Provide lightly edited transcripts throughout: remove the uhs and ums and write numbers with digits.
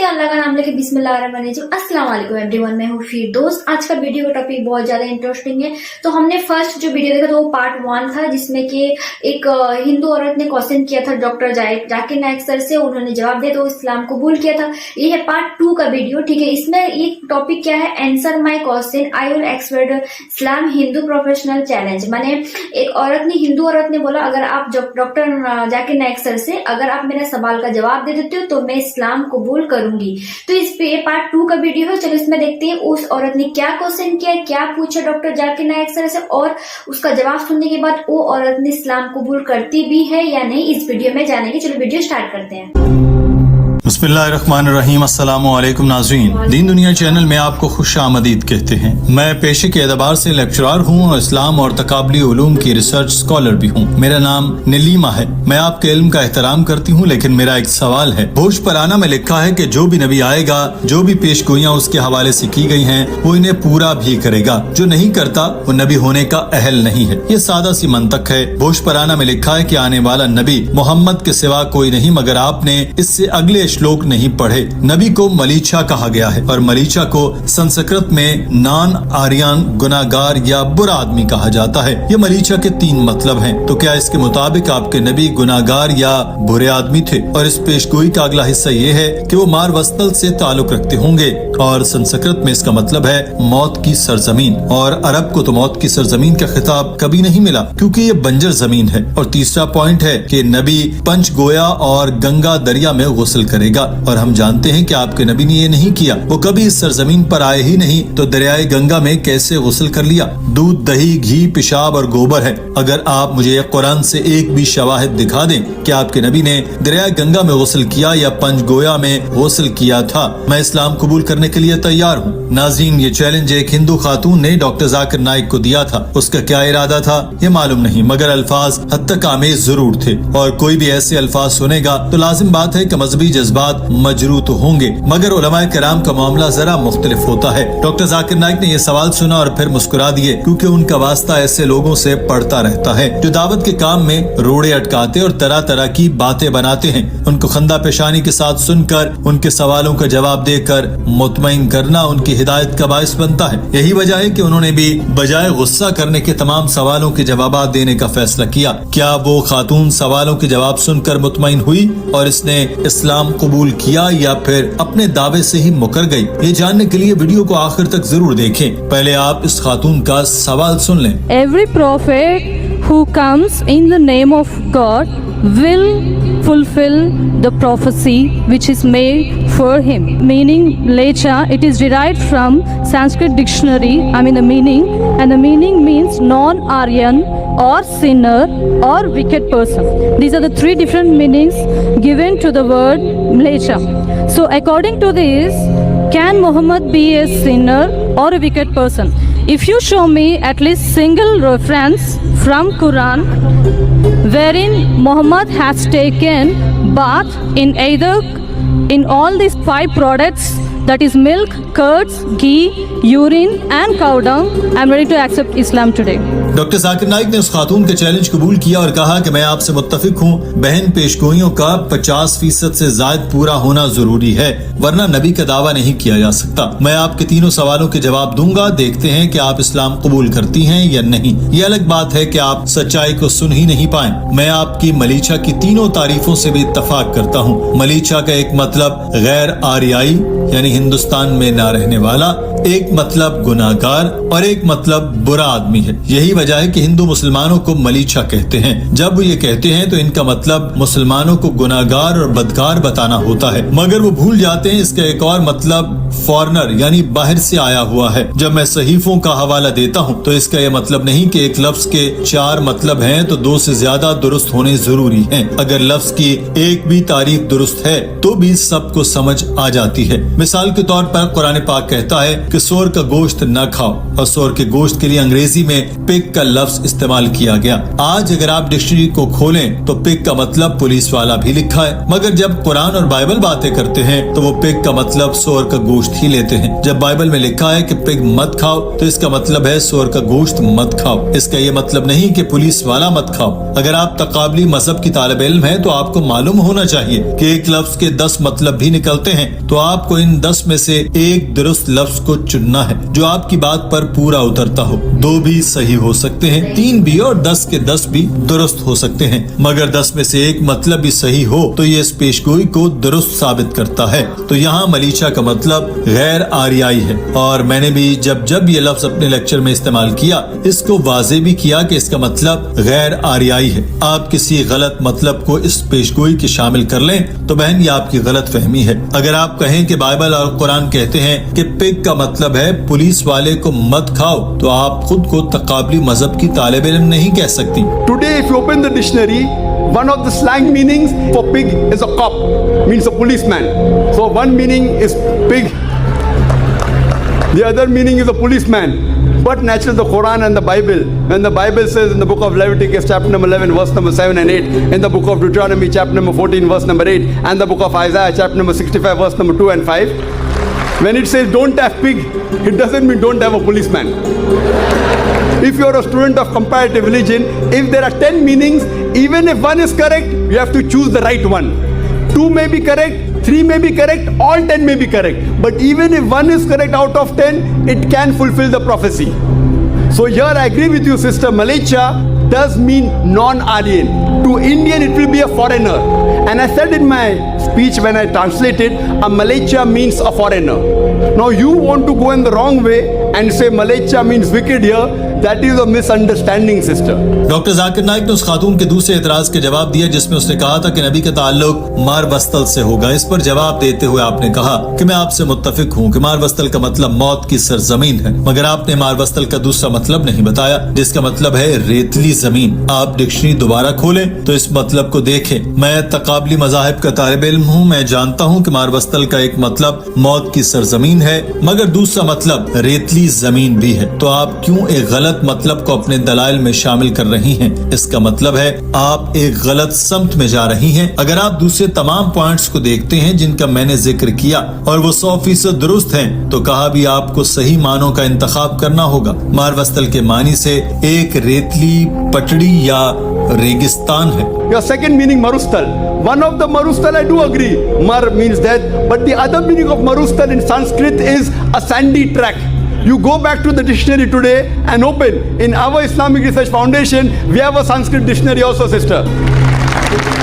करते हैं अल्लाह का नाम लेके बिस्मिल्लाहिर्रहमानिर्रहीम। अस्सलाम वालेकुम एवरीवन, मैं हूँ फिर दोस्त। आज का वीडियो का टॉपिक बहुत ज्यादा इंटरेस्टिंग है। तो हमने फर्स्ट जो वीडियो देखा था वो पार्ट 1 था, जिसमें कि एक हिंदू औरत ने क्वेश्चन किया था डॉक्टर जाकिर नाइक सर से, उन्होंने जवाब दिया तो इस्लाम कबूल किया था। ये है पार्ट 2 का वीडियो, ठीक है। इसमें ये टॉपिक क्या है, answer my question, I will explain Islam Hindu professional challenge. माने एक औरत ने, हिंदू औरत ने बोला, अगर आप डॉक्टर जाकिर नाइक सर से अगर आप मेरा सवाल का जवाब दे देते हो तो मैं इस्लाम कबूल करूंगी। तो इस पे पार्ट 2 का वीडियो है, चलो इसमें देखते हैं उस औरत ने क्या क्वेश्चन किया, क्या पूछा डॉक्टर जाकिर नाइक सर से, और उसका जवाब सुनने के बाद वो औरत ने इस्लाम कबूल करती भी है या नहीं, इस वीडियो में जानेंगे। चलो वीडियो स्टार्ट करते हैं। बिस्मिल्लाहिर्रहमानिर्रहीम। अस्सलामु अलैकुम नाज़रीन, दीन दुनिया चैनल में आपको खुश आमदीद कहते हैं। मैं पेशे के एतबार से लेक्चरर हूँ और इस्लाम और तकाबली उलूम की रिसर्च स्कॉलर भी हूँ। मेरा नाम नीलिमा है। मैं आपके इल्म का एहतराम करती हूँ, लेकिन मेरा एक सवाल है। भोजपराना में लिखा है कि जो भी नबी आएगा, जो भी पेशगोइयाँ उसके हवाले से की गई हैं, वो इन्हें पूरा भी करेगा। जो नहीं करता वो नबी होने का अहल नहीं है। ये सादा सी मंतक है। भोजपराना में लिखा है कि आने वाला नबी मोहम्मद के सिवा कोई नहीं, मगर आपने इससे अगले श्लोक नहीं पढ़े। नबी को मलीचा कहा गया है और मलीचा को संस्कृत में नॉन आर्यन, गुनाहगार या बुरा आदमी कहा जाता है। ये मलीचा के 3 मतलब हैं। तो क्या इसके मुताबिक आपके नबी गुनाहगार या बुरे आदमी थे? और इस पेशगोई का अगला हिस्सा ये है कि वो मार वस्तल से ताल्लुक रखते होंगे, और संस्कृत में इसका मतलब है मौत की सरजमीन, और अरब को तो मौत की सरजमीन का खिताब कभी नहीं मिला क्योंकि ये बंजर जमीन है। और तीसरा पॉइंट है कि नबी पंचगोया और गंगा दरिया में गुस्ल करेगा, और हम जानते हैं कि आपके नबी ने ये नहीं किया। वो कभी इस सरजमीन पर आए ही नहीं, तो दरियाए गंगा में कैसे गुस्ल कर लिया? दूध, दही, घी, पेशाब और गोबर है। अगर आप मुझे कुरान से एक भी शवाहिद दिखा दें कि आपके नबी ने दरियाए गंगा में गुस्ल किया या पंचगोया में गुस्ल किया था, मैं इस्लाम कबूल करने के लिए तैयार हूँ। नाज़रीन, ये चैलेंज एक हिंदू खातून ने डॉक्टर जाकिर नाइक को दिया था। उसका क्या इरादा था ये मालूम नहीं, मगर अल्फाज हद तक आमेज जरूर थे। और कोई भी ऐसे अल्फाज सुनेगा तो लाजिम बात है कि मजहबी जज्बात मजरू तो होंगे, मगर उलमाए किराम का मामला जरा मुख्तलिफ होता है। डॉक्टर जाकिर नाइक ने ये सवाल सुना और फिर मुस्कुरा दिए, क्योंकि उनका वास्ता ऐसे लोगों से पड़ता रहता है जो दावत के काम में रोड़े अटकाते और तरह तरह की बातें बनाते हैं। उनको खंदा पेशानी के साथ सुनकर उनके सवालों का जवाब देकर मुतमईन करना उनकी हिदायत का बायस बनता है। यही वजह है कि उन्होंने भी बजाय गुस्सा करने के तमाम सवालों के जवाब देने का फैसला किया। क्या वो खातून सवालों के जवाब सुनकर मुतमईन हुई और इसने इस्लाम कबूल किया, या फिर अपने दावे से ही मुकर गई? ये जानने के लिए वीडियो को आखिर तक जरूर देखें। पहले आप इस खातून का सवाल सुन लें। Every prophet who comes in the name of God will fulfill the prophecy which is made for him. Meaning lecha, it is derived from Sanskrit dictionary. The meaning, and the meaning means non-Aryan or sinner or wicked person. These are the 3 different meanings given to the word lecha. So according to this, can Muhammad be a sinner or a wicked person? If you show me at least single reference from Quran wherein Muhammad has taken bath in either in all these 5 products, that is milk, curds, ghee, urine and cow dung, I am ready to accept Islam today. Doctor Zakir Naik ने उस खातून का challenge कबूल किया और कहा कि मैं आपसे मुत्तफिक हूँ। बहन, पेशगोइयों का 50% से ज्यादा पूरा होना जरूरी है, वरना नबी का दावा नहीं किया जा सकता। मैं आपके तीनों सवालों के जवाब दूंगा, देखते हैं कि आप इस्लाम कबूल करती हैं या नहीं। ये अलग बात है कि आप सच्चाई को सुन ही नहीं पाए। मैं आपकी मलीचा की तीनों तारीफों से भी इत्तफाक करता हूँ। मलीचा का एक मतलब गैर आर्याई यानी हिंदुस्तान में ना रहने वाला, एक मतलब गुनाहगार और एक मतलब बुरा आदमी है। यही वजह है कि हिंदू मुसलमानों को मलीचा कहते हैं। जब वो ये कहते हैं तो इनका मतलब मुसलमानों को गुनाहगार और बदकार बताना होता है, मगर वो भूल जाते हैं इसका एक और मतलब फॉरेनर यानी बाहर से आया हुआ है। जब मैं सहीफों का हवाला देता हूँ तो इसका यह मतलब नहीं कि एक लफ्ज के 4 मतलब हैं तो 2 से ज्यादा दुरुस्त होने जरूरी हैं। अगर लफ्ज की एक भी तारीफ दुरुस्त है तो भी सबको समझ आ जाती है। मिसाल مثال کے طور پر قرآن پاک کہتا ہے کہ سور کا گوشت نہ کھاؤ، اور سور کے گوشت کے لیے انگریزی میں پگ کا لفظ استعمال کیا گیا۔ آج اگر آپ ڈکشنری کو کھولیں تو پگ کا مطلب پولیس والا بھی لکھا ہے، مگر جب قرآن اور بائبل باتیں کرتے ہیں تو وہ پگ کا مطلب سور کا گوشت ہی لیتے ہیں۔ جب بائبل میں لکھا ہے کہ پگ مت کھاؤ تو اس کا مطلب ہے سور کا گوشت مت کھاؤ، اس کا یہ مطلب نہیں کہ پولیس والا مت کھاؤ۔ اگر آپ تقابلی مذہب کی طالب علم ہیں تو آپ کو معلوم ہونا چاہیے کہ ایک لفظ کے 10 مطلب بھی نکلتے ہیں، تو آپ کو ان 10 میں سے ایک درست لفظ کو چننا ہے جو آپ کی بات پر پورا اترتا ہو۔ 2 بھی صحیح ہو سکتے ہیں، 3 بھی، اور 10 کے 10 بھی درست ہو سکتے ہیں، مگر 10 میں سے ایک مطلب بھی صحیح ہو تو یہ اس پیشگوئی کو درست ثابت کرتا ہے۔ تو یہاں ملیچا کا مطلب غیر آریائی ہے، اور میں نے بھی جب یہ لفظ اپنے لیکچر میں استعمال کیا اس کو واضح بھی کیا کہ اس کا مطلب غیر آریائی ہے۔ آپ کسی غلط مطلب کو اس پیشگوئی کے شامل کر لیں تو بہن یہ آپ کی غلط فہمی ہے۔ اگر آپ کہیں کہ بائبل اور قرآن کہتے ہیں کہ پگ کا مطلب ہے پولیس والے کو مت کھاؤ تو آپ خود کو تقابلی مذہب کی طالب علم نہیں کہہ سکتی۔ Today, if you open the dictionary, one of the slang meanings for pig is a cop, means a policeman. So one meaning is pig, the other meaning is a policeman. But naturally the Quran and the Bible, when the Bible says in the book of Leviticus chapter number 11 verse number 7 and 8, in the book of Deuteronomy chapter number 14 verse number 8, and the book of Isaiah chapter number 65 verse number 2 and 5, when it says don't have pig, it doesn't mean don't have a policeman. If you are a student of comparative religion, if there are 10 meanings, even if one is correct, you have to choose the right one. 2 may be correct, 3 may be correct, all 10 may be correct. But even if one is correct out of 10, it can fulfill the prophecy. So here I agree with you, Sister. Malaysia does mean non-Aryan. To Indian it will be a foreigner. And I said in my speech when I translated, a Malaysia means a foreigner. Now you want to go in the wrong way and say Malaysia means wicked here. That is a misunderstanding, sister. Doctor Zakir Naik نے اس خاتون کے دوسرے اعتراض کے جواب دیا جس میں اس نے کہا تھا کہ نبی کا تعلق مار بستل سے ہوگا۔ اس پر جواب دیتے ہوئے آپ نے کہا کہ میں آپ سے متفق ہوں کہ مار بستل کا مطلب موت کی سرزمین ہے، مگر آپ نے مار بستل کا دوسرا مطلب نہیں بتایا جس کا مطلب ہے ریتلی زمین۔ آپ ڈکشنری دوبارہ کھولیں تو اس مطلب کو دیکھیں۔ میں تقابلی مذاہب کا طالب علم ہوں، میں جانتا ہوں کہ مار بستل کا ایک مطلب موت کی سرزمین ہے مگر دوسرا مطلب ریتلی زمین بھی ہے، تو آپ کیوں ایک غلط مطلب کو اپنے دلائل میں شامل کر رہی ہیں؟ اس کا مطلب ہے آپ ایک غلط سمت میں جا رہی ہیں۔ اگر آپ دوسرے تمام پوائنٹس کو دیکھتے ہیں جن کا میں نے ذکر کیا اور وہ 100% درست ہیں تو کہا بھی آپ کو صحیح معنوں کا انتخاب کرنا ہوگا۔ مار بستل کے معنی سے ایک ریتلی پٹڑی یا ریگستان ہے۔ Your second meaning Marustal. One of the Marustal I do agree. Mar means death, but the other meaning of Marustal in Sanskrit is a sandy track. You go back to the dictionary today and open. In our Islamic Research Foundation, we have a Sanskrit dictionary also, sister.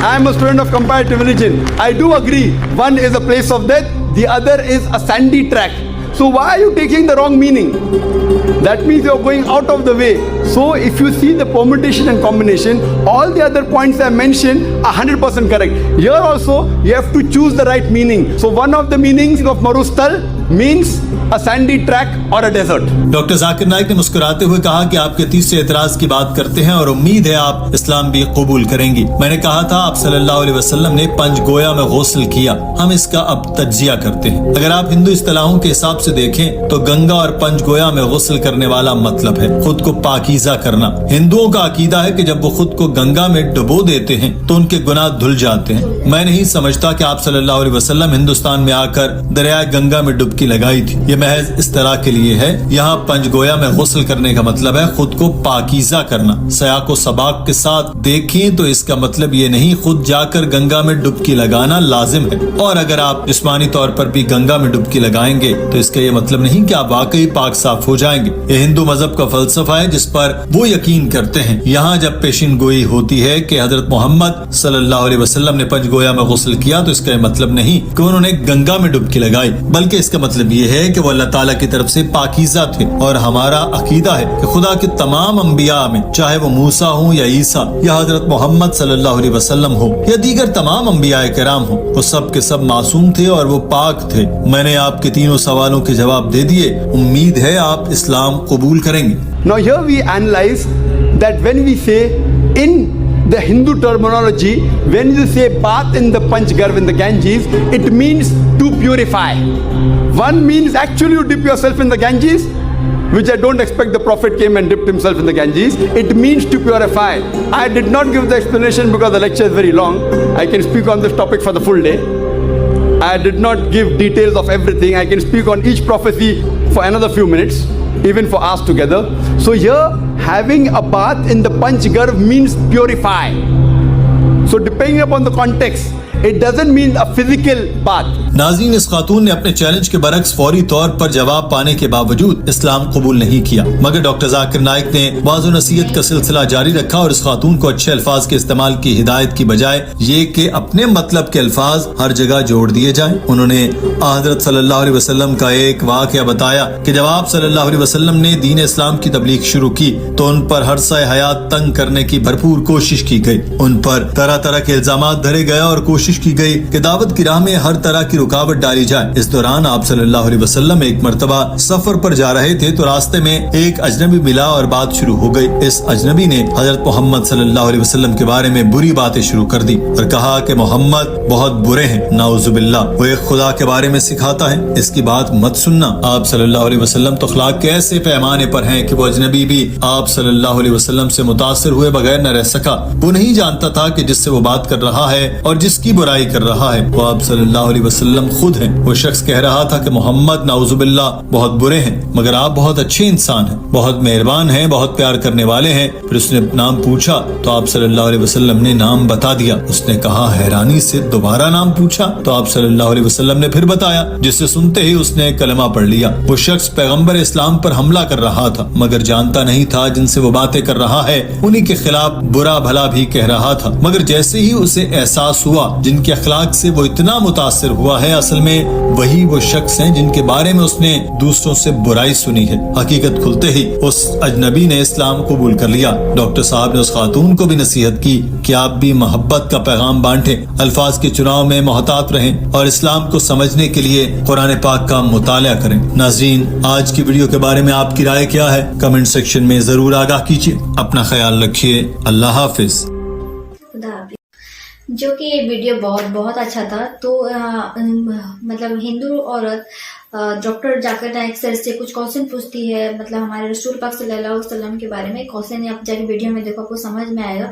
I am a student of comparative religion. I do agree. One is a place of death, the other is a sandy track. So why are you taking the wrong meaning? That means you are going out of the way. So if you see the permutation and combination, all the other points I mentioned are 100% correct. Here also you have to choose the right meaning. So one of the meanings of Marustal means a sandy track or a desert. Doctor Zakir Naik نے مسکراتے ہوئے کہا کہ آپ کے تیسرے اعتراض کی بات کرتے ہیں اور امید ہے آپ اسلام بھی قبول کریں گی۔ میں نے کہا تھا آپ صلی اللہ علیہ وسلم نے پنج گویا میں غسل کیا، ہم اس کا اب تجزیہ کرتے ہیں۔ اگر آپ ہندو اصطلاحوں کے حساب سے دیکھیں تو گنگا اور پنج گویا میں غسل کرنے والا مطلب ہے خود کو پاکیزہ کرنا۔ ہندوؤں کا عقیدہ ہے کہ جب وہ خود کو گنگا میں ڈبو دیتے ہیں تو ان کے گناہ دھل جاتے ہیں۔ میں نہیں سمجھتا کہ آپ صلی اللہ علیہ وسلم ہندوستان میں آ کر دریائے گنگا میں ڈبکی لگائی تھی، یہ محض اس طرح کے لیے ہے۔ یہاں پنج گویا میں غسل کرنے کا مطلب ہے خود کو پاکیزہ کرنا۔ سیاق و سباق کے ساتھ دیکھیں تو اس کا مطلب یہ نہیں خود جا کر گنگا میں ڈبکی لگانا لازم ہے، اور اگر آپ جسمانی طور پر بھی گنگا میں ڈبکی لگائیں گے تو اس کا یہ مطلب نہیں کہ آپ واقعی پاک صاف ہو جائیں گے۔ یہ ہندو مذہب کا فلسفہ ہے جس پر وہ یقین کرتے ہیں۔ یہاں جب پیشین گوئی ہوتی ہے کہ حضرت محمد صلی اللہ علیہ وسلم نے پنج گویا میں غسل کیا تو اس کا یہ مطلب نہیں کہ انہوں نے گنگا میں ڈبکی لگائی، بلکہ اس کا مطلب یہ ہے کہ وہ اللہ تعالیٰ کی طرف سے پاکیزہ تھے، اور ہمارا عقیدہ ہے کہ خدا کے تمام انبیاء میں چاہے وہ موسیٰ ہوں یا عیسیٰ یا حضرت محمد صلی اللہ علیہ وسلم ہو یا دیگر تمام انبیاء کرام ہوں، وہ سب کے سب معصوم تھے اور وہ پاک تھے۔ میں نے آپ کے تینوں سوالوں کے جواب دے دیے، امید ہے آپ اسلام قبول کریں گے۔ Now here we analyze that when we say in the Hindu terminology, when you say bath in the Panchgarh in the Ganges, it means to purify. One means actually you dip yourself in the Ganges, which I don't expect the Prophet came and dipped himself in the Ganges. It means to purify. I did not give the explanation because the lecture is very long. I can speak on this topic for the full day. I did not give details of everything. I can speak on each prophecy for another few minutes, even for us together. So here, having a bath in the Panchgarh means purify. So depending upon the context, it doesn't mean a physical bath. नाज़रीन, इस खातून ने अपने challenge के बरक्स फौरी तौर पर जवाब पाने के बावजूद इस्लाम कबूल नहीं किया, मगर डॉक्टर जाकिर नाइक ने वाज़ो नसीहत का सिलसिला जारी रखा और इस खातून को अच्छे अल्फाज के इस्तेमाल की हिदायत की बजाय ये कि अपने मतलब के अल्फाज हर जगह जोड़ दिए जाएं। उन्होंने हज़रत सल्लल्लाहु अलैहि वसल्लम का एक वाक़या बताया कि जब आप सल्लल्लाहु अलैहि वसल्लम ने दीन इस्लाम की तबलीग शुरू की तो उन पर हर साए हयात तंग करने की भरपूर कोशिश की गई। उन पर तरह तरह के इल्जामात धरे गए और कोशिश की गई कि दावत की राह में हर तरह की रुकावट डाली जाए। इस दौरान आप सल्लल्लाहु अलैहि वसल्लम एक मर्तबा सफर पर जा रहे थे तो रास्ते में एक अजनबी मिला और बात शुरू हो गई। इस अजनबी ने हजरत मोहम्मद सल्लल्लाहु अलैहि वसल्लम के बारे में बुरी बातें शुरू कर दी और कहा कि मोहम्मद बहुत बुरे हैं, नाउजुबिल्लाह, वो एक खुदा के बारे में सिखाता है, इसकी बात मत सुनना। आप सल्लल्लाहु अलैहि वसल्लम तो अखलाक के ऐसे पैमाने पर हैं कि वो अजनबी भी आप सल्लल्लाहु अलैहि वसल्लम से मुतासिर हुए बगैर न रह सका। वो नहीं जानता था कि जिससे वो बात कर रहा है और जिसकी बुराई कर रहा है वो आप सल्लल्लाहु अलैहि वसल्लम खुद हैं। वो शख्स कह रहा था कि मोहम्मद नाउजुबिल्लाह बहुत बुरे हैं, मगर आप बहुत अच्छे इंसान हैं, बहुत मेहरबान हैं, बहुत प्यार करने वाले हैं। फिर उसने नाम पूछा तो आप सल्लल्लाहु अलैहि वसल्लम ने नाम बता दिया। उसने कहा हैरानी से, दोबारा नाम पूछा तो आप सल्लल्लाहु अलैहि वसल्लम ने फिर बताया, जिससे सुनते ही उसने कलमा पढ़ लिया। वो शख्स पैगंबर इस्लाम पर हमला कर रहा था, मगर जानता नहीं था जिनसे वो बातें कर रहा है उन्हीं के खिलाफ बुरा भला भी कह रहा था। मगर जैसे ही उसे एहसास हुआ जिनके अखलाक से वो इतना मुतासिर हुआ है असल में वही वो शख्स हैं जिनके बारे में उसने दूसरों से बुराई सुनी है। हकीकत खुलते ही उस अजनबी ने इस्लाम कबूल कर लिया। डॉक्टर साहब ने उस खातून को भी नसीहत की कि आप भी मोहब्बत का पैगाम बांटें, अल्फाज के चुनाव में मोहतात रहें और इस्लाम को समझने के लिए कुरान पाक का मुताला करें। नाज़रीन, आज की वीडियो के बारे में आपकी राय क्या है? कमेंट सेक्शन में जरूर आगाह कीजिए। अपना ख्याल रखिए। अल्लाह हाफिज। जो कि ये वीडियो बहुत अच्छा था। तो मतलब हिंदू औरत डॉक्टर जाकिर नाइक सर से कुछ क्वेश्चन पूछती है, मतलब हमारे रसूल पाक सल्लल्लाहु अलैहि वसल्लम के बारे में क्वेश्चन, आप जाके वीडियो में देखो आपको समझ में आएगा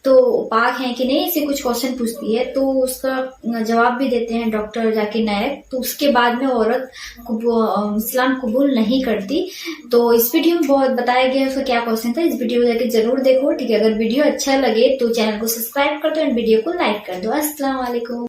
तो पाक है कि नहीं, इससे कुछ क्वेश्चन पूछती है तो उसका जवाब भी देते हैं डॉक्टर जाकिर नाइक। तो उसके बाद में औरत इस्लाम कबूल नहीं करती। तो इस वीडियो में बहुत बताया गया उसका क्या क्वेश्चन था। इस वीडियो को जाके जरूर देखो, ठीक है। अगर वीडियो अच्छा लगे तो चैनल को सब्सक्राइब कर दो एंड वीडियो को लाइक कर दो। अस्सलाम वालेकुम।